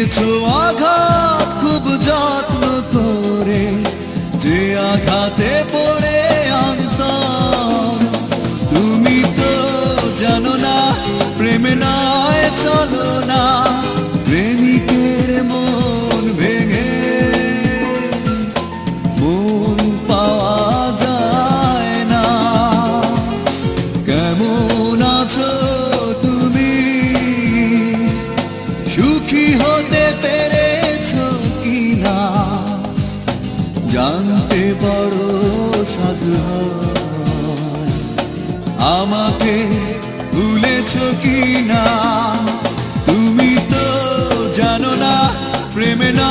দিয়েছো আঘাত খুব যত্ন করে, যে আঘাতে পড়ে অন্তর। তুমি তো জানো না প্রেমে নয় চলো না, প্রেমিকের মন ভেঙে মন পাওয়া যায় না। কেমন আছো তুমি, সুখী হতে পেরেছো কিনা, জানতে বড় সাধু হয়। আমাকে ভুলেছো কিনা, তুমি তো জানো না প্রেমে না